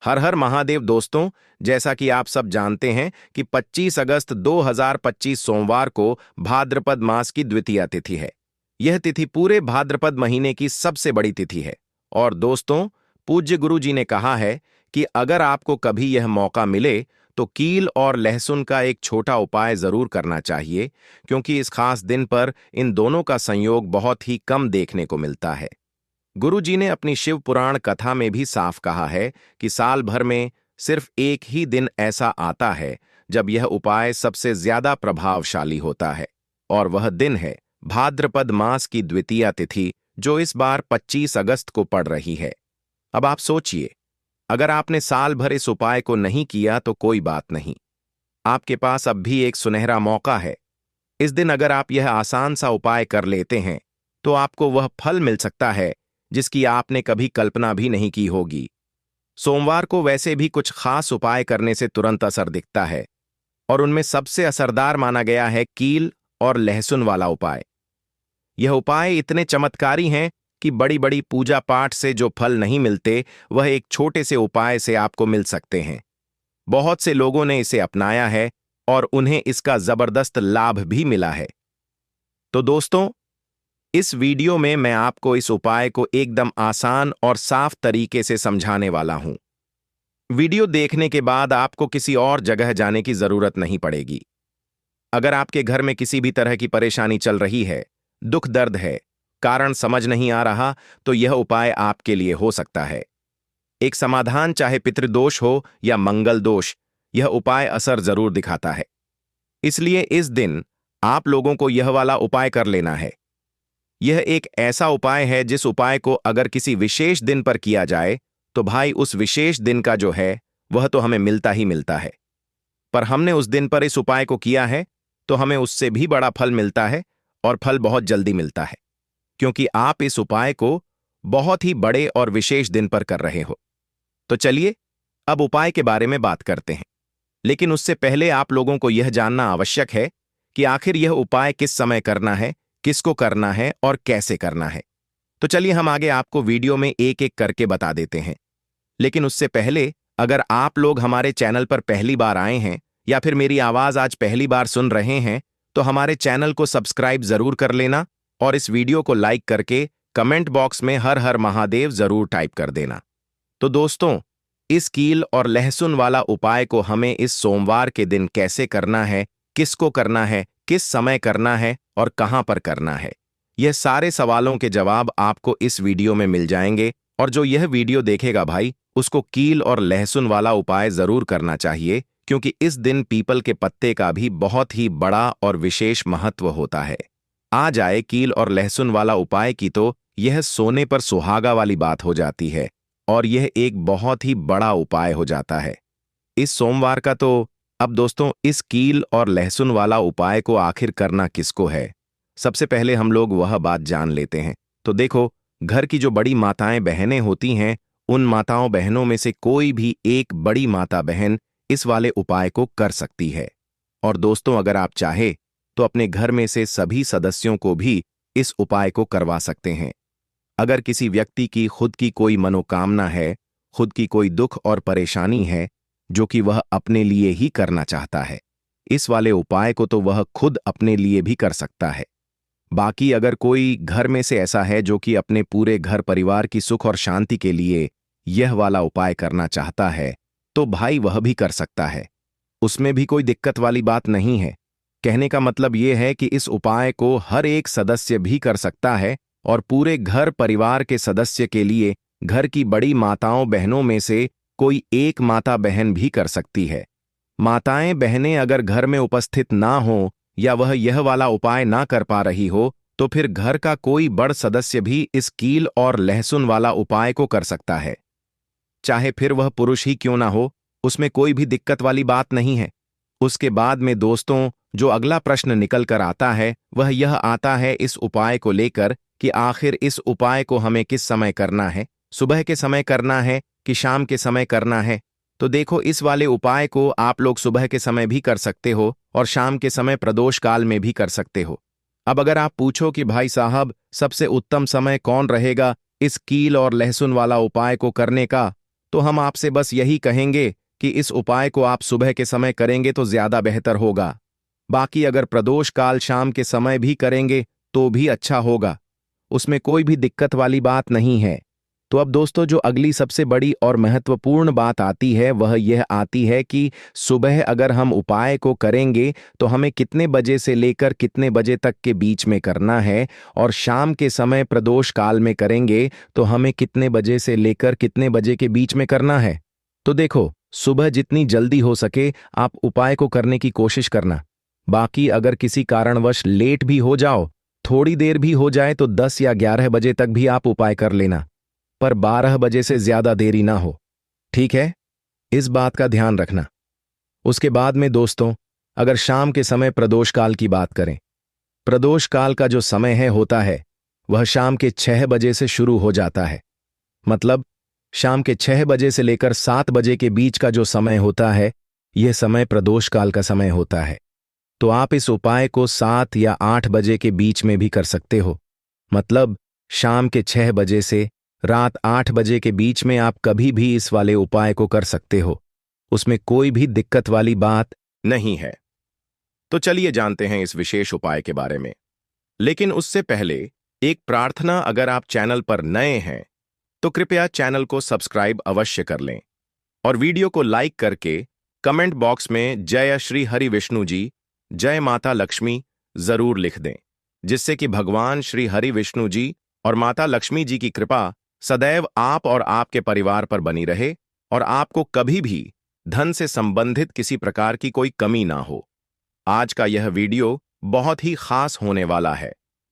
हर हर महादेव दोस्तों। जैसा कि आप सब जानते हैं कि 25 अगस्त 2025 सोमवार को भाद्रपद मास की द्वितीया तिथि है। यह तिथि पूरे भाद्रपद महीने की सबसे बड़ी तिथि है। और दोस्तों, पूज्य गुरु जी ने कहा है कि अगर आपको कभी यह मौका मिले तो कील और लहसुन का एक छोटा उपाय जरूर करना चाहिए, क्योंकि इस खास दिन पर इन दोनों का संयोग बहुत ही कम देखने को मिलता है। गुरु जी ने अपनी शिव पुराण कथा में भी साफ कहा है कि साल भर में सिर्फ एक ही दिन ऐसा आता है जब यह उपाय सबसे ज्यादा प्रभावशाली होता है, और वह दिन है भाद्रपद मास की द्वितीया तिथि, जो इस बार 25 अगस्त को पड़ रही है। अब आप सोचिए, अगर आपने साल भर इस उपाय को नहीं किया तो कोई बात नहीं, आपके पास अब भी एक सुनहरा मौका है। इस दिन अगर आप यह आसान सा उपाय कर लेते हैं तो आपको वह फल मिल सकता है जिसकी आपने कभी कल्पना भी नहीं की होगी। सोमवार को वैसे भी कुछ खास उपाय करने से तुरंत असर दिखता है, और उनमें सबसे असरदार माना गया है कील और लहसुन वाला उपाय। यह उपाय इतने चमत्कारी हैं कि बड़ी बड़ी पूजा पाठ से जो फल नहीं मिलते, वह एक छोटे से उपाय से आपको मिल सकते हैं। बहुत से लोगों ने इसे अपनाया है और उन्हें इसका जबरदस्त लाभ भी मिला है। तो दोस्तों, इस वीडियो में मैं आपको इस उपाय को एकदम आसान और साफ तरीके से समझाने वाला हूं। वीडियो देखने के बाद आपको किसी और जगह जाने की जरूरत नहीं पड़ेगी। अगर आपके घर में किसी भी तरह की परेशानी चल रही है, दुख दर्द है, कारण समझ नहीं आ रहा, तो यह उपाय आपके लिए हो सकता है। एक समाधान, चाहे पितृदोष हो या मंगल दोष, यह उपाय असर जरूर दिखाता है। इसलिए इस दिन आप लोगों को यह वाला उपाय कर लेना है। यह एक ऐसा उपाय है जिस उपाय को अगर किसी विशेष दिन पर किया जाए तो भाई उस विशेष दिन का जो है वह तो हमें मिलता ही मिलता है। पर हमने उस दिन पर इस उपाय को किया है तो हमें उससे भी बड़ा फल मिलता है, और फल बहुत जल्दी मिलता है, क्योंकि आप इस उपाय को बहुत ही बड़े और विशेष दिन पर कर रहे हो। तो चलिए अब उपाय के बारे में बात करते हैं। लेकिन उससे पहले आप लोगों को यह जानना आवश्यक है कि आखिर यह उपाय किस समय करना है, किसको करना है और कैसे करना है। तो चलिए हम आगे आपको वीडियो में एक एक करके बता देते हैं। लेकिन उससे पहले, अगर आप लोग हमारे चैनल पर पहली बार आए हैं या फिर मेरी आवाज आज पहली बार सुन रहे हैं, तो हमारे चैनल को सब्सक्राइब जरूर कर लेना, और इस वीडियो को लाइक करके कमेंट बॉक्स में हर हर महादेव जरूर टाइप कर देना। तो दोस्तों, इस कील और लहसुन वाला उपाय को हमें इस सोमवार के दिन कैसे करना है, किसको करना है, किस समय करना है और कहां पर करना है, यह सारे सवालों के जवाब आपको इस वीडियो में मिल जाएंगे। और जो यह वीडियो देखेगा भाई, उसको कील और लहसुन वाला उपाय जरूर करना चाहिए, क्योंकि इस दिन पीपल के पत्ते का भी बहुत ही बड़ा और विशेष महत्व होता है। आ जाए कील और लहसुन वाला उपाय की, तो यह सोने पर सुहागा वाली बात हो जाती है, और यह एक बहुत ही बड़ा उपाय हो जाता है इस सोमवार का। तो अब दोस्तों, इस कील और लहसुन वाला उपाय को आखिर करना किसको है, सबसे पहले हम लोग वह बात जान लेते हैं। तो देखो, घर की जो बड़ी माताएं बहनें होती हैं, उन माताओं बहनों में से कोई भी एक बड़ी माता बहन इस वाले उपाय को कर सकती है। और दोस्तों, अगर आप चाहे तो अपने घर में से सभी सदस्यों को भी इस उपाय को करवा सकते हैं। अगर किसी व्यक्ति की खुद की कोई मनोकामना है, खुद की कोई दुख और परेशानी है जो कि वह अपने लिए ही करना चाहता है, इस वाले उपाय को तो वह खुद अपने लिए भी कर सकता है। बाकी अगर कोई घर में से ऐसा है जो कि अपने पूरे घर परिवार की सुख और शांति के लिए यह वाला उपाय करना चाहता है, तो भाई वह भी कर सकता है। उसमें भी कोई दिक्कत वाली बात नहीं है। कहने का मतलब यह है कि इस उपाय को हर एक सदस्य भी कर सकता है, और पूरे घर परिवार के सदस्य के लिए घर की बड़ी माताओं बहनों में से कोई एक माता बहन भी कर सकती है। माताएं बहनें अगर घर में उपस्थित ना हो या वह यह वाला उपाय ना कर पा रही हो, तो फिर घर का कोई बड़ सदस्य भी इस कील और लहसुन वाला उपाय को कर सकता है। चाहे फिर वह पुरुष ही क्यों ना हो, उसमें कोई भी दिक्कत वाली बात नहीं है। उसके बाद में दोस्तों, जो अगला प्रश्न निकल कर आता है वह यह आता है इस उपाय को लेकर कि आखिर इस उपाय को हमें किस समय करना है, सुबह के समय करना है कि शाम के समय करना है। तो देखो, इस वाले उपाय को आप लोग सुबह के समय भी कर सकते हो और शाम के समय प्रदोष काल में भी कर सकते हो। अब अगर आप पूछो कि भाई साहब, सबसे उत्तम समय कौन रहेगा इस कील और लहसुन वाला उपाय को करने का, तो हम आपसे बस यही कहेंगे कि इस उपाय को आप सुबह के समय करेंगे तो ज्यादा बेहतर होगा। बाकी अगर प्रदोष काल शाम के समय भी करेंगे तो भी अच्छा होगा, उसमें कोई भी दिक्कत वाली बात नहीं है। तो अब दोस्तों, जो अगली सबसे बड़ी और महत्वपूर्ण बात आती है वह यह आती है कि सुबह अगर हम उपाय को करेंगे तो हमें कितने बजे से लेकर कितने बजे तक के बीच में करना है, और शाम के समय प्रदोष काल में करेंगे तो हमें कितने बजे से लेकर कितने बजे के बीच में करना है। तो देखो, सुबह जितनी जल्दी हो सके आप उपाय को करने की कोशिश करना। बाकी अगर किसी कारणवश लेट भी हो जाओ, थोड़ी देर भी हो जाए, तो 10 या 11 बजे तक भी आप उपाय कर लेना, पर 12 बजे से ज्यादा देरी ना हो। ठीक है, इस बात का ध्यान रखना। उसके बाद में दोस्तों, अगर शाम के समय प्रदोष काल की बात करें, प्रदोष काल का जो समय है होता है वह शाम के 6 बजे से शुरू हो जाता है। मतलब शाम के 6 बजे से लेकर 7 बजे के बीच का जो समय होता है, यह समय प्रदोष काल का समय होता है। तो आप इस उपाय को 7 या 8 बजे के बीच में भी कर सकते हो। मतलब शाम के 6 बजे से रात 8 बजे के बीच में आप कभी भी इस वाले उपाय को कर सकते हो, उसमें कोई भी दिक्कत वाली बात नहीं है। तो चलिए जानते हैं इस विशेष उपाय के बारे में। लेकिन उससे पहले एक प्रार्थना, अगर आप चैनल पर नए हैं तो कृपया चैनल को सब्सक्राइब अवश्य कर लें और वीडियो को लाइक करके कमेंट बॉक्स में जय श्री हरि विष्णु जी, जय माता लक्ष्मी जरूर लिख दें, जिससे कि भगवान श्री हरि विष्णु जी और माता लक्ष्मी जी की कृपा सदैव आप और आपके परिवार पर बनी रहे और आपको कभी भी धन से संबंधित किसी प्रकार की कोई कमी ना हो। आज का यह वीडियो बहुत ही खास होने वाला है,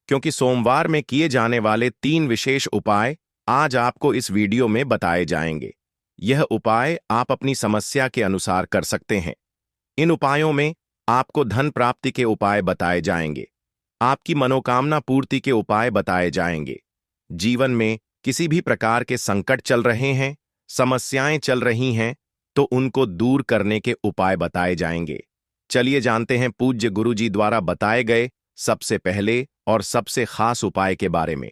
क्योंकि सोमवार में किए जाने वाले 3 विशेष उपाय आज आपको इस वीडियो में बताए जाएंगे। यह उपाय आप अपनी समस्या के अनुसार कर सकते हैं। इन उपायों में आपको धन प्राप्ति के उपाय बताए जाएंगे, आपकी मनोकामना पूर्ति के उपाय बताए जाएंगे। जीवन में किसी भी प्रकार के संकट चल रहे हैं, समस्याएं चल रही हैं, तो उनको दूर करने के उपाय बताए जाएंगे। चलिए जानते हैं पूज्य गुरुजी द्वारा बताए गए सबसे पहले और सबसे खास उपाय के बारे में।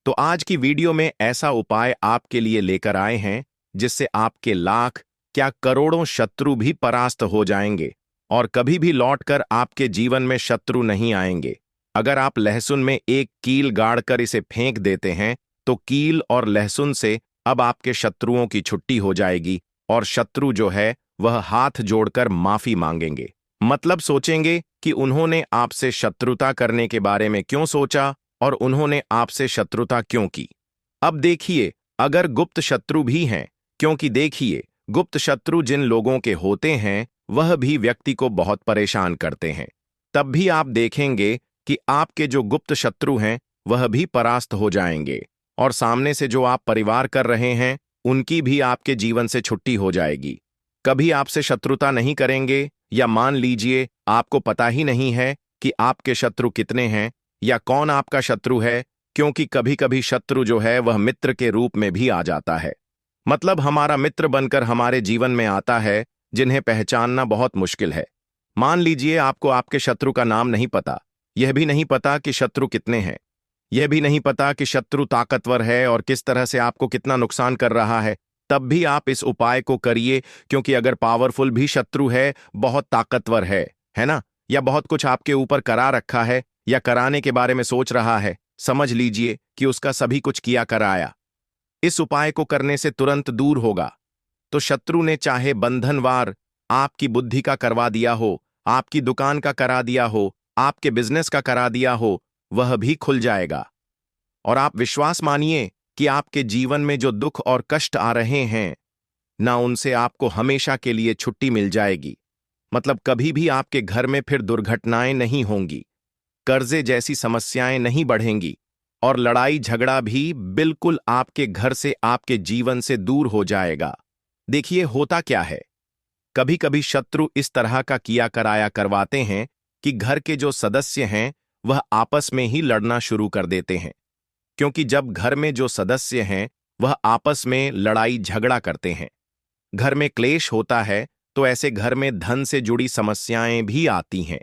तो आज की वीडियो में ऐसा उपाय आपके लिए लेकर आए हैं जिससे आपके लाख क्या करोड़ों शत्रु भी परास्त हो जाएंगे और कभी भी लौटकर आपके जीवन में शत्रु नहीं आएंगे। अगर आप लहसुन में एक कील गाड़कर इसे फेंक देते हैं तो कील और लहसुन से अब आपके शत्रुओं की छुट्टी हो जाएगी और शत्रु जो है वह हाथ जोड़कर माफी मांगेंगे। मतलब सोचेंगे कि उन्होंने आपसे शत्रुता करने के बारे में क्यों सोचा और उन्होंने आपसे शत्रुता क्यों की। अब देखिए, अगर गुप्त शत्रु भी हैं, क्योंकि देखिए गुप्त शत्रु जिन लोगों के होते हैं वह भी व्यक्ति को बहुत परेशान करते हैं, तब भी आप देखेंगे कि आपके जो गुप्त शत्रु हैं वह भी परास्त हो जाएंगे और सामने से जो आप परिवार कर रहे हैं उनकी भी आपके जीवन से छुट्टी हो जाएगी। कभी आपसे शत्रुता नहीं करेंगे, या मान लीजिए आपको पता ही नहीं है कि आपके शत्रु कितने हैं या कौन आपका शत्रु है, क्योंकि कभी कभी शत्रु जो है वह मित्र के रूप में भी आ जाता है। मतलब हमारा मित्र बनकर हमारे जीवन में आता है, जिन्हें पहचानना बहुत मुश्किल है। मान लीजिए आपको आपके शत्रु का नाम नहीं पता, यह भी नहीं पता कि शत्रु कितने हैं, यह भी नहीं पता कि शत्रु ताकतवर है और किस तरह से आपको कितना नुकसान कर रहा है, तब भी आप इस उपाय को करिए। क्योंकि अगर पावरफुल भी शत्रु है, बहुत ताकतवर है ना, या बहुत कुछ आपके ऊपर करा रखा है या कराने के बारे में सोच रहा है, समझ लीजिए कि उसका सभी कुछ किया कराया, इस उपाय को करने से तुरंत दूर होगा। तो शत्रु ने चाहे बंधनवार आपकी बुद्धि का करवा दिया हो, आपकी दुकान का करा दिया हो, आपके बिजनेस का करा दिया हो, वह भी खुल जाएगा। और आप विश्वास मानिए कि आपके जीवन में जो दुख और कष्ट आ रहे हैं ना, उनसे आपको हमेशा के लिए छुट्टी मिल जाएगी। मतलब कभी भी आपके घर में फिर दुर्घटनाएं नहीं होंगी, कर्जे जैसी समस्याएं नहीं बढ़ेंगी और लड़ाई झगड़ा भी बिल्कुल आपके घर से, आपके जीवन से दूर हो जाएगा। देखिए होता क्या है, कभी कभी शत्रु इस तरह का किया कराया करवाते हैं कि घर के जो सदस्य हैं वह आपस में ही लड़ना शुरू कर देते हैं। क्योंकि जब घर में जो सदस्य हैं वह आपस में लड़ाई झगड़ा करते हैं, घर में क्लेश होता है, तो ऐसे घर में धन से जुड़ी समस्याएं भी आती हैं।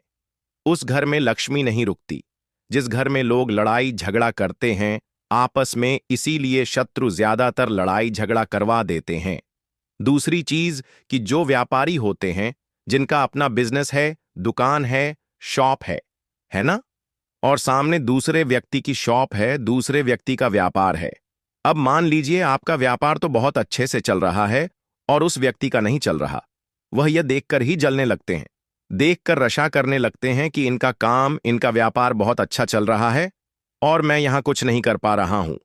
उस घर में लक्ष्मी नहीं रुकती। जिस घर में लोग लड़ाई झगड़ा करते हैं आपस में, इसीलिए शत्रु ज्यादातर लड़ाई झगड़ा करवा देते हैं। दूसरी चीज कि जो व्यापारी होते हैं, जिनका अपना बिजनेस है, दुकान है, शॉप है ना? और सामने दूसरे व्यक्ति की शॉप है, दूसरे व्यक्ति का व्यापार है। अब मान लीजिए आपका व्यापार तो बहुत अच्छे से चल रहा है और उस व्यक्ति का नहीं चल रहा। वह यह देखकर ही जलने लगते हैं, देखकर रशा करने लगते हैं कि इनका काम, इनका व्यापार बहुत अच्छा चल रहा है और मैं यहां कुछ नहीं कर पा रहा हूं।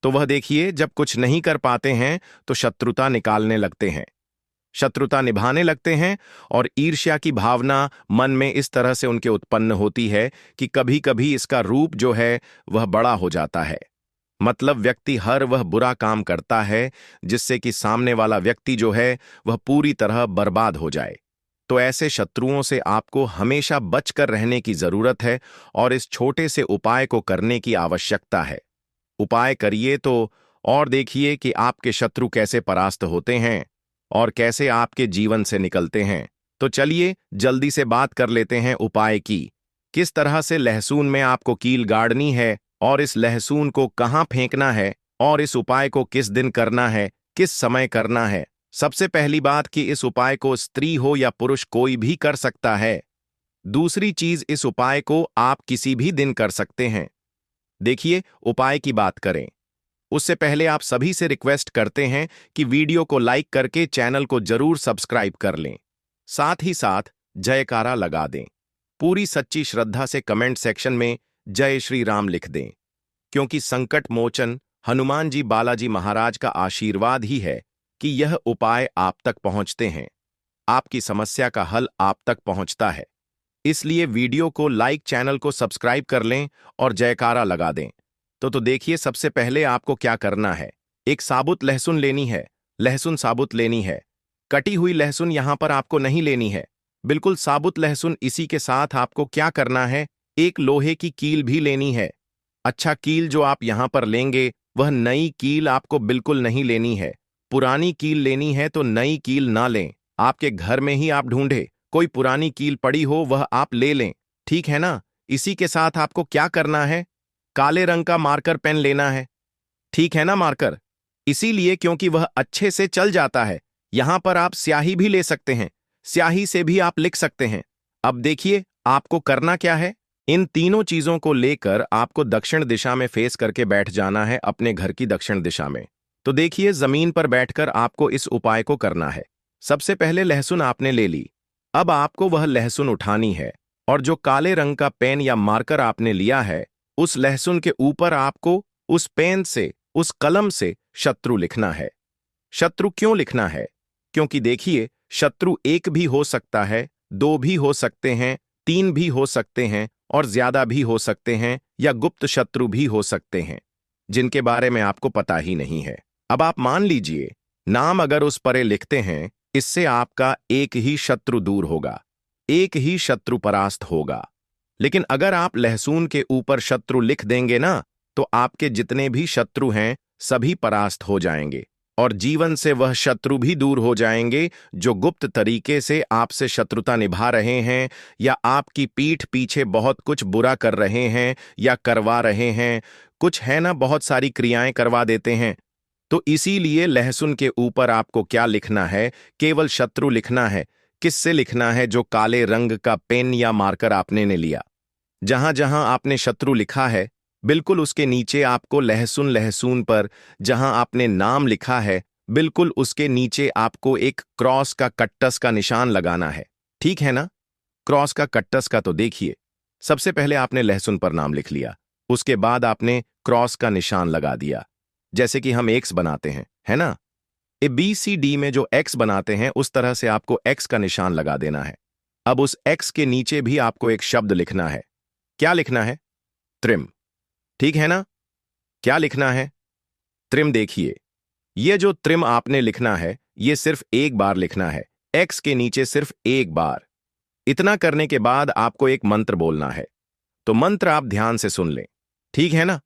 तो वह देखिए, जब कुछ नहीं कर पाते हैं तो शत्रुता निकालने लगते हैं, शत्रुता निभाने लगते हैं और ईर्ष्या की भावना मन में इस तरह से उनके उत्पन्न होती है कि कभी कभी इसका रूप जो है वह बड़ा हो जाता है। मतलब व्यक्ति हर वह बुरा काम करता है जिससे कि सामने वाला व्यक्ति जो है वह पूरी तरह बर्बाद हो जाए। तो ऐसे शत्रुओं से आपको हमेशा बचकर रहने की जरूरत है और इस छोटे से उपाय को करने की आवश्यकता है। उपाय करिए तो और देखिए कि आपके शत्रु कैसे परास्त होते हैं और कैसे आपके जीवन से निकलते हैं। तो चलिए जल्दी से बात कर लेते हैं उपाय की। किस तरह से लहसुन में आपको कील गाड़नी है और इस लहसुन को कहाँ फेंकना है और इस उपाय को किस दिन करना है, किस समय करना है। सबसे पहली बात कि इस उपाय को स्त्री हो या पुरुष कोई भी कर सकता है। दूसरी चीज, इस उपाय को आप किसी भी दिन कर सकते हैं। देखिए उपाय की बात करें उससे पहले आप सभी से रिक्वेस्ट करते हैं कि वीडियो को लाइक करके चैनल को जरूर सब्सक्राइब कर लें, साथ ही साथ जयकारा लगा दें। पूरी सच्ची श्रद्धा से कमेंट सेक्शन में जय श्री राम लिख दें, क्योंकि संकट मोचन हनुमान जी बालाजी महाराज का आशीर्वाद ही है कि यह उपाय आप तक पहुंचते हैं, आपकी समस्या का हल आप तक पहुंचता है। इसलिए वीडियो को लाइक, चैनल को सब्सक्राइब कर लें और जयकारा लगा दें। तो देखिए सबसे पहले आपको क्या करना है। एक साबुत लहसुन लेनी है, लहसुन साबुत लेनी है। कटी हुई लहसुन यहां पर आपको नहीं लेनी है, बिल्कुल साबुत लहसुन। इसी के साथ आपको क्या करना है, एक लोहे की कील भी लेनी है। अच्छा, कील जो आप यहां पर लेंगे वह नई कील आपको बिल्कुल नहीं लेनी है। पुरानी कील लेनी है तो नई कील ना लें, आपके घर में ही आप ढूंढे कोई पुरानी कील पड़ी हो वह आप ले लें, ठीक है ना? इसी के साथ आपको क्या करना है, काले रंग का मार्कर पेन लेना है, ठीक है ना? मार्कर इसीलिए क्योंकि वह अच्छे से चल जाता है। यहां पर आप स्याही भी ले सकते हैं, स्याही से भी आप लिख सकते हैं। अब देखिए आपको करना क्या है। इन तीनों चीजों को लेकर आपको दक्षिण दिशा में फेस करके बैठ जाना है, अपने घर की दक्षिण दिशा में। तो देखिए जमीन पर बैठकर आपको इस उपाय को करना है। सबसे पहले लहसुन आपने ले ली, अब आपको वह लहसुन उठानी है और जो काले रंग का पेन या मार्कर आपने लिया है उस लहसुन के ऊपर आपको उस पेन से, उस कलम से शत्रु लिखना है। शत्रु क्यों लिखना है? क्योंकि देखिए शत्रु एक भी हो सकता है, दो भी हो सकते हैं, तीन भी हो सकते हैं और ज्यादा भी हो सकते हैं, या गुप्त शत्रु भी हो सकते हैं जिनके बारे में आपको पता ही नहीं है। अब आप मान लीजिए नाम अगर उस परे लिखते हैं, इससे आपका एक ही शत्रु दूर होगा, एक ही शत्रु परास्त होगा। लेकिन अगर आप लहसुन के ऊपर शत्रु लिख देंगे ना, तो आपके जितने भी शत्रु हैं सभी परास्त हो जाएंगे और जीवन से वह शत्रु भी दूर हो जाएंगे जो गुप्त तरीके से आपसे शत्रुता निभा रहे हैं या आपकी पीठ पीछे बहुत कुछ बुरा कर रहे हैं या करवा रहे हैं। कुछ है ना, बहुत सारी क्रियाएं करवा देते हैं। तो इसीलिए लहसुन के ऊपर आपको क्या लिखना है, केवल शत्रु लिखना है। किससे लिखना है? जो काले रंग का पेन या मार्कर आपने ने लिया। जहां जहां आपने शत्रु लिखा है बिल्कुल उसके नीचे आपको लहसुन, लहसुन पर जहां आपने नाम लिखा है बिल्कुल उसके नीचे आपको एक क्रॉस का, कट्टस का निशान लगाना है, ठीक है ना? क्रॉस का, कट्टस का। तो देखिए सबसे पहले आपने लहसुन पर नाम लिख लिया, उसके बाद आपने क्रॉस का निशान लगा दिया, जैसे कि हम एक्स बनाते हैं, है ना? ABCD में जो एक्स बनाते हैं उस तरह से आपको एक्स का निशान लगा देना है। अब उस एक्स के नीचे भी आपको एक शब्द लिखना है। क्या लिखना है? त्रिम, ठीक है ना? क्या लिखना है? त्रिम। देखिए ये जो त्रिम आपने लिखना है ये सिर्फ एक बार लिखना है, एक्स के नीचे सिर्फ एक बार। इतना करने के बाद आपको एक मंत्र बोलना है। तो मंत्र आप ध्यान से सुन लें, ठीक है ना?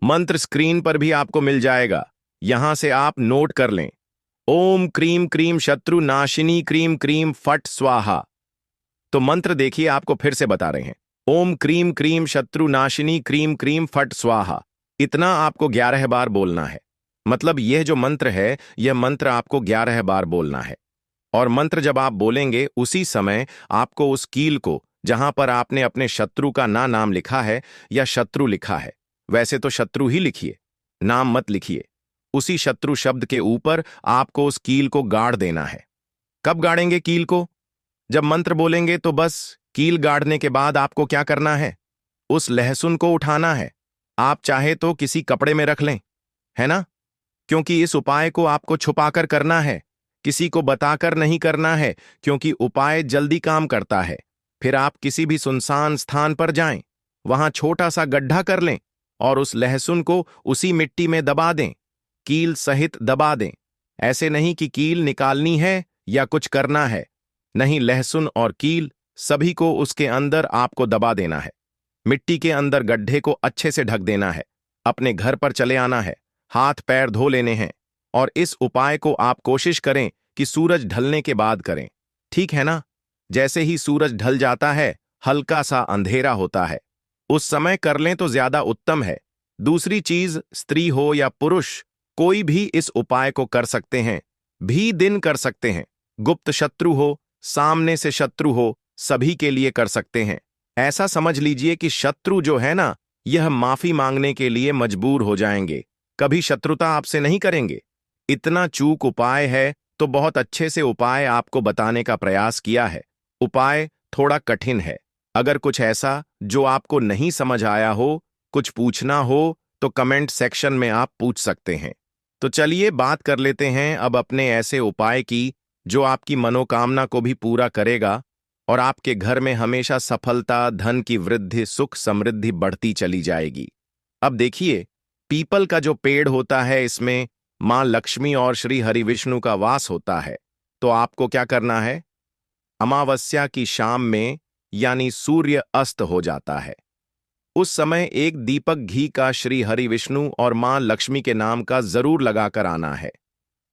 मंत्र स्क्रीन पर भी आपको मिल जाएगा, यहां से आप नोट कर लें। ओम क्रीम क्रीम शत्रु नाशिनी क्रीम क्रीम फट स्वाहा। तो मंत्र देखिए आपको फिर से बता रहे हैं, ओम क्रीम क्रीम शत्रु नाशिनी क्रीम क्रीम फट स्वाहा। इतना आपको 11 बार बोलना है मतलब यह जो मंत्र है, यह मंत्र आपको 11 बार बोलना है। और मंत्र जब आप बोलेंगे उसी समय आपको उस कील को, जहां पर आपने अपने शत्रु का नाम लिखा है या शत्रु लिखा है, वैसे तो शत्रु ही लिखिए, नाम मत लिखिए, उसी शत्रु शब्द के ऊपर आपको उस कील को गाड़ देना है। कब गाड़ेंगे कील को? जब मंत्र बोलेंगे तो बस। कील गाड़ने के बाद आपको क्या करना है? उस लहसुन को उठाना है। आप चाहे तो किसी कपड़े में रख लें, है ना? क्योंकि इस उपाय को आपको छुपाकर करना है, किसी को बताकर नहीं करना है, क्योंकि उपाय जल्दी काम करता है। फिर आप किसी भी सुनसान स्थान पर जाएं, वहां छोटा सा गड्ढा कर लें और उस लहसुन को उसी मिट्टी में दबा दें, कील सहित दबा दें। ऐसे नहीं कि कील निकालनी है या कुछ करना है, नहीं, लहसुन और कील सभी को उसके अंदर आपको दबा देना है। मिट्टी के अंदर गड्ढे को अच्छे से ढक देना है। अपने घर पर चले आना है, हाथ पैर धो लेने हैं, और इस उपाय को आप कोशिश करें कि सूरज ढलने के बाद करें, ठीक है ना? जैसे ही सूरज ढल जाता है, हल्का सा अंधेरा होता है, उस समय कर लें तो ज्यादा उत्तम है। दूसरी चीज, स्त्री हो या पुरुष, कोई भी इस उपाय को कर सकते हैं, भी दिन कर सकते हैं। गुप्त शत्रु हो, सामने से शत्रु हो, सभी के लिए कर सकते हैं। ऐसा समझ लीजिए कि शत्रु जो है ना, यह माफी मांगने के लिए मजबूर हो जाएंगे, कभी शत्रुता आपसे नहीं करेंगे। इतना चूक उपाय है तो बहुत अच्छे से उपाय आपको बताने का प्रयास किया है। उपाय थोड़ा कठिन है। अगर कुछ ऐसा जो आपको नहीं समझ आया हो, कुछ पूछना हो, तो कमेंट सेक्शन में आप पूछ सकते हैं। तो चलिए बात कर लेते हैं अब अपने ऐसे उपाय की जो आपकी मनोकामना को भी पूरा करेगा और आपके घर में हमेशा सफलता, धन की वृद्धि, सुख समृद्धि बढ़ती चली जाएगी। अब देखिए, पीपल का जो पेड़ होता है, इसमें मां लक्ष्मी और श्री हरिविष्णु का वास होता है। तो आपको क्या करना है? अमावस्या की शाम में, यानी सूर्य अस्त हो जाता है, उस समय एक दीपक घी का श्री हरिविष्णु और मां लक्ष्मी के नाम का जरूर लगाकर आना है।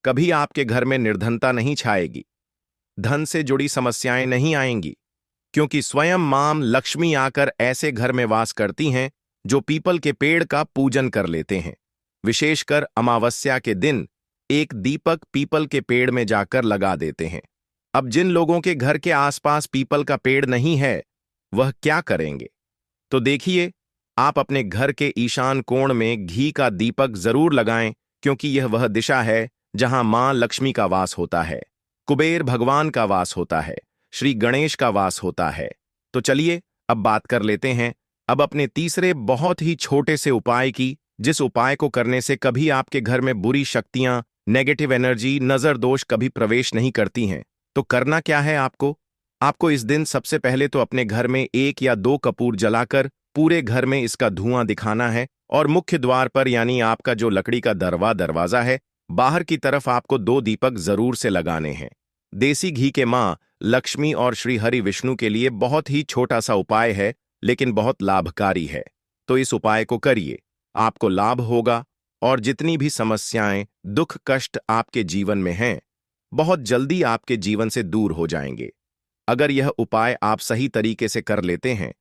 कभी आपके घर में निर्धनता नहीं छाएगी, धन से जुड़ी समस्याएं नहीं आएंगी, क्योंकि स्वयं मां लक्ष्मी आकर ऐसे घर में वास करती हैं जो पीपल के पेड़ का पूजन कर लेते हैं। विशेषकर अमावस्या के दिन एक दीपक पीपल के पेड़ में जाकर लगा देते हैं। अब जिन लोगों के घर के आसपास पीपल का पेड़ नहीं है, वह क्या करेंगे? तो देखिए, आप अपने घर के ईशान कोण में घी का दीपक जरूर लगाएं, क्योंकि यह वह दिशा है जहां मां लक्ष्मी का वास होता है, कुबेर भगवान का वास होता है, श्री गणेश का वास होता है। तो चलिए अब बात कर लेते हैं अब अपने तीसरे बहुत ही छोटे से उपाय की, जिस उपाय को करने से कभी आपके घर में बुरी शक्तियां, नेगेटिव एनर्जी, नजर दोष कभी प्रवेश नहीं करती हैं। तो करना क्या है आपको? आपको इस दिन सबसे पहले तो अपने घर में 1 या 2 कपूर जलाकर पूरे घर में इसका धुआं दिखाना है, और मुख्य द्वार पर, यानी आपका जो लकड़ी का दरवाजा है, बाहर की तरफ आपको 2 दीपक जरूर से लगाने हैं। देसी घी के मां लक्ष्मी और श्री हरि विष्णु के लिए बहुत ही छोटा सा उपाय है, लेकिन बहुत लाभकारी है। तो इस उपाय को करिए, आपको लाभ होगा, और जितनी भी समस्याएं, दुख कष्ट आपके जीवन में हैं, बहुत जल्दी आपके जीवन से दूर हो जाएंगे। अगर यह उपाय आप सही तरीके से कर लेते हैं,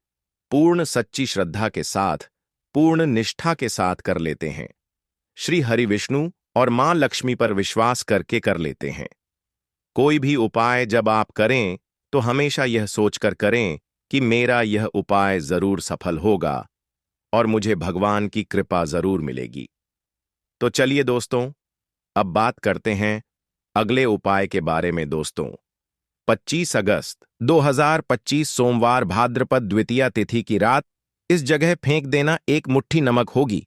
पूर्ण सच्ची श्रद्धा के साथ, पूर्ण निष्ठा के साथ कर लेते हैं, श्री हरि विष्णु और मां लक्ष्मी पर विश्वास करके कर लेते हैं, कोई भी उपाय जब आप करें तो हमेशा यह सोचकर करें कि मेरा यह उपाय जरूर सफल होगा और मुझे भगवान की कृपा जरूर मिलेगी। तो चलिए दोस्तों, अब बात करते हैं अगले उपाय के बारे में। दोस्तों, 25 अगस्त 2025 सोमवार भाद्रपद द्वितीया तिथि की रात इस जगह फेंक देना 1 मुट्ठी नमक होगी।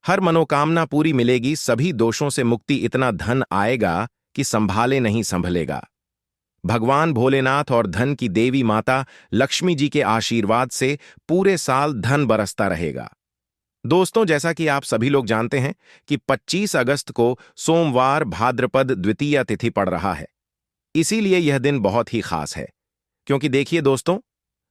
हर मनोकामना पूरी मिलेगी, सभी दोषों से मुक्ति, इतना धन आएगा कि संभाले नहीं संभलेगा। भगवान भोलेनाथ और धन की देवी माता लक्ष्मी जी के आशीर्वाद से पूरे साल धन बरसता रहेगा। दोस्तों, जैसा कि आप सभी लोग जानते हैं कि 25 अगस्त को सोमवार भाद्रपद द्वितीया तिथि पड़ रहा है, इसीलिए यह दिन बहुत ही खास है। क्योंकि देखिए दोस्तों,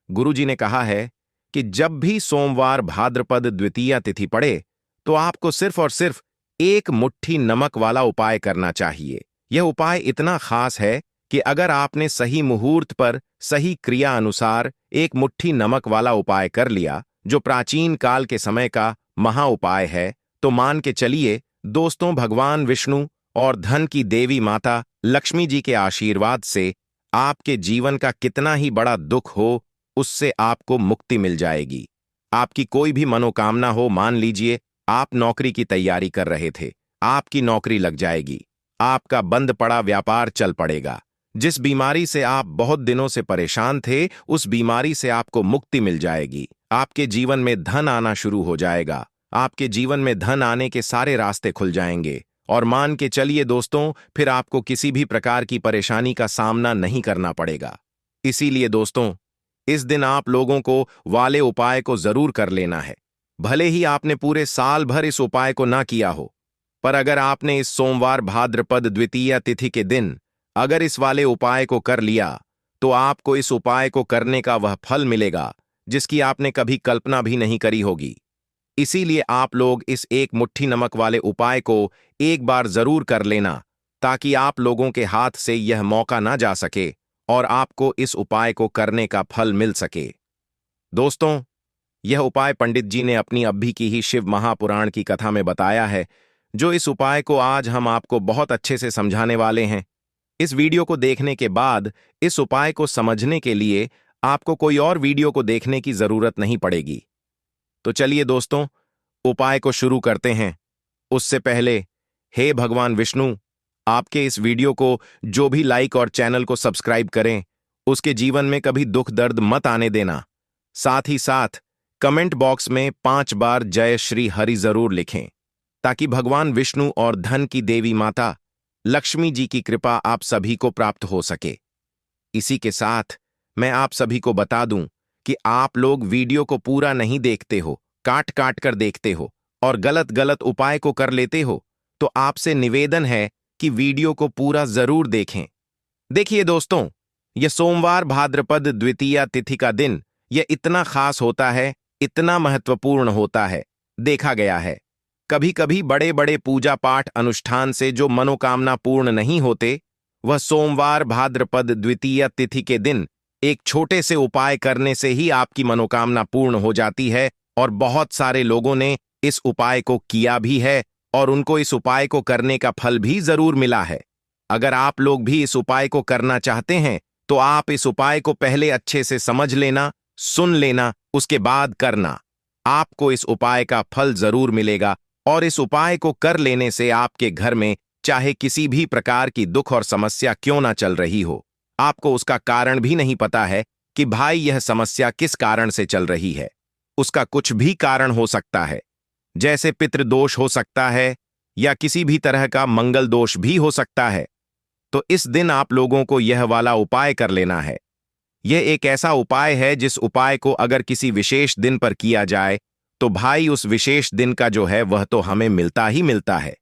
गुरुजी ने कहा है कि जब भी सोमवार भाद्रपद द्वितीया तिथि पड़े तो आपको सिर्फ और सिर्फ 1 मुट्ठी नमक वाला उपाय करना चाहिए। यह उपाय इतना खास है कि अगर आपने सही मुहूर्त पर सही क्रिया अनुसार 1 मुट्ठी नमक वाला उपाय कर लिया, जो प्राचीन काल के समय का महा उपाय है, तो मान के चलिए दोस्तों, भगवान विष्णु और धन की देवी माता लक्ष्मी जी के आशीर्वाद से आपके जीवन का कितना ही बड़ा दुख हो, उससे आपको मुक्ति मिल जाएगी। आपकी कोई भी मनोकामना हो, मान लीजिए आप नौकरी की तैयारी कर रहे थे, आपकी नौकरी लग जाएगी। आपका बंद पड़ा व्यापार चल पड़ेगा। जिस बीमारी से आप बहुत दिनों से परेशान थे, उस बीमारी से आपको मुक्ति मिल जाएगी। आपके जीवन में धन आना शुरू हो जाएगा। आपके जीवन में धन आने के सारे रास्ते खुल जाएंगे। और मान के चलिए दोस्तों, फिर आपको किसी भी प्रकार की परेशानी का सामना नहीं करना पड़ेगा। इसीलिए दोस्तों, इस दिन आप लोगों को वाले उपाय को जरूर कर लेना है। भले ही आपने पूरे साल भर इस उपाय को ना किया हो, पर अगर आपने इस सोमवार भाद्रपद द्वितीया तिथि के दिन अगर इस वाले उपाय को कर लिया, तो आपको इस उपाय को करने का वह फल मिलेगा जिसकी आपने कभी कल्पना भी नहीं करी होगी। इसीलिए आप लोग इस एक मुट्ठी नमक वाले उपाय को एक बार जरूर कर लेना, ताकि आप लोगों के हाथ से यह मौका ना जा सके और आपको इस उपाय को करने का फल मिल सके। दोस्तों, यह उपाय पंडित जी ने अपनी अभी की ही शिव महापुराण की कथा में बताया है, जो इस उपाय को आज हम आपको बहुत अच्छे से समझाने वाले हैं। इस वीडियो को देखने के बाद इस उपाय को समझने के लिए आपको कोई और वीडियो को देखने की जरूरत नहीं पड़ेगी। तो चलिए दोस्तों, उपाय को शुरू करते हैं। उससे पहले, हे भगवान विष्णु, आपके इस वीडियो को जो भी लाइक और चैनल को सब्सक्राइब करें, उसके जीवन में कभी दुख दर्द मत आने देना। साथ ही साथ कमेंट बॉक्स में 5 बार जय श्री हरि जरूर लिखें, ताकि भगवान विष्णु और धन की देवी माता लक्ष्मी जी की कृपा आप सभी को प्राप्त हो सके। इसी के साथ मैं आप सभी को बता दूं कि आप लोग वीडियो को पूरा नहीं देखते हो, काट काट कर देखते हो और गलत गलत उपाय को कर लेते हो, तो आपसे निवेदन है कि वीडियो को पूरा जरूर देखें। देखिए दोस्तों, यह सोमवार भाद्रपद द्वितीया तिथि का दिन यह इतना खास होता है, इतना महत्वपूर्ण होता है। देखा गया है कभी कभी बड़े बड़े पूजा पाठ अनुष्ठान से जो मनोकामना पूर्ण नहीं होते, वह सोमवार भाद्रपद द्वितीया तिथि के दिन एक छोटे से उपाय करने से ही आपकी मनोकामना पूर्ण हो जाती है। और बहुत सारे लोगों ने इस उपाय को किया भी है और उनको इस उपाय को करने का फल भी जरूर मिला है। अगर आप लोग भी इस उपाय को करना चाहते हैं, तो आप इस उपाय को पहले अच्छे से समझ लेना, सुन लेना, उसके बाद करना। आपको इस उपाय का फल जरूर मिलेगा और इस उपाय को कर लेने से आपके घर में चाहे किसी भी प्रकार की दुख और समस्या क्यों ना चल रही हो, आपको उसका कारण भी नहीं पता है कि भाई यह समस्या किस कारण से चल रही है। उसका कुछ भी कारण हो सकता है, जैसे पितृदोष हो सकता है या किसी भी तरह का मंगल दोष भी हो सकता है। तो इस दिन आप लोगों को यह वाला उपाय कर लेना है। यह एक ऐसा उपाय है जिस उपाय को अगर किसी विशेष दिन पर किया जाए, तो भाई उस विशेष दिन का जो है वह तो हमें मिलता ही मिलता है।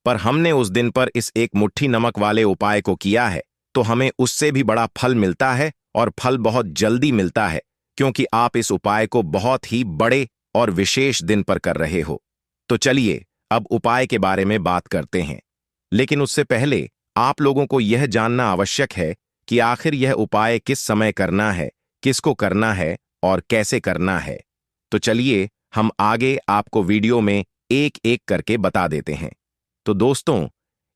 पर हमने उस दिन पर इस एक मुट्ठी नमक वाले उपाय को किया है, तो हमें उससे भी बड़ा फल मिलता है और फल बहुत जल्दी मिलता है, क्योंकि आप इस उपाय को बहुत ही बड़े और विशेष दिन पर कर रहे हो। तो चलिए अब उपाय के बारे में बात करते हैं। लेकिन उससे पहले आप लोगों को यह जानना आवश्यक है कि आखिर यह उपाय किस समय करना है, किसको करना है और कैसे करना है। तो चलिए हम आगे आपको वीडियो में एक एक करके बता देते हैं। तो दोस्तों,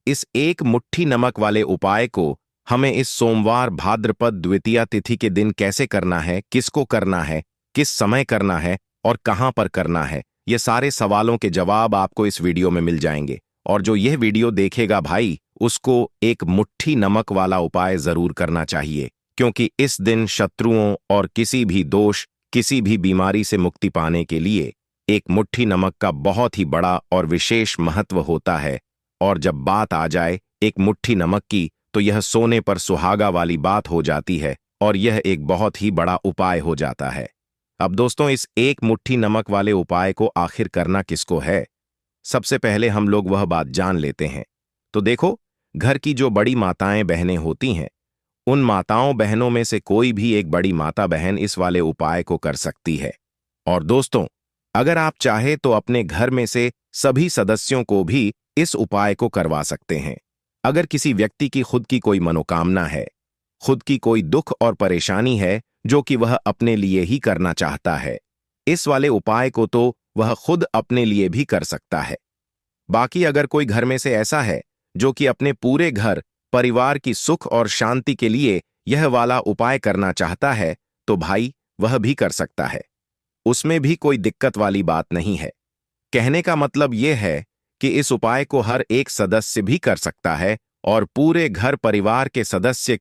इस एक मुट्ठी नमक वाले उपाय को हमें इस सोमवार भाद्रपद द्वितीया तिथि के दिन कैसे करना है, किसको करना है, किस समय करना है और कहां पर करना है, ये सारे सवालों के जवाब आपको इस वीडियो में मिल जाएंगे। और जो यह वीडियो देखेगा भाई, उसको एक मुट्ठी नमक वाला उपाय जरूर करना चाहिए, क्योंकि इस दिन शत्रुओं और किसी भी दोष, किसी भी बीमारी से मुक्ति पाने के लिए एक मुट्ठी नमक का बहुत ही बड़ा और विशेष महत्व होता है। और जब बात आ जाए एक मुट्ठी नमक की, तो यह सोने पर सुहागा वाली बात हो जाती है और यह एक बहुत ही बड़ा उपाय हो जाता है। अब दोस्तों, इस एक मुट्ठी नमक वाले उपाय को आखिर करना किसको है, सबसे पहले हम लोग वह बात जान लेते हैं। तो देखो, घर की जो बड़ी माताएं बहनें होती हैं, उन माताओं बहनों में से कोई भी एक बड़ी माता बहन इस वाले उपाय को कर सकती है। और दोस्तों, अगर आप चाहे तो अपने घर में से सभी सदस्यों को भी इस उपाय को करवा सकते हैं। अगर किसी व्यक्ति की खुद की कोई मनोकामना है, खुद की कोई दुख और परेशानी है जो कि वह अपने लिए ही करना चाहता है, इस वाले उपाय को तो वह खुद अपने लिए भी कर सकता है। बाकी अगर कोई घर में से ऐसा है जो कि अपने पूरे घर परिवार की सुख और शांति के लिए यह वाला उपाय करना चाहता है तो भाई वह भी कर सकता है। उसमें भी कोई दिक्कत वाली बात नहीं है। कहने का मतलब यह है कि इस उपाय को हर एक सदस्य भी कर सकता है और पूरे घर परिवार के सदस्य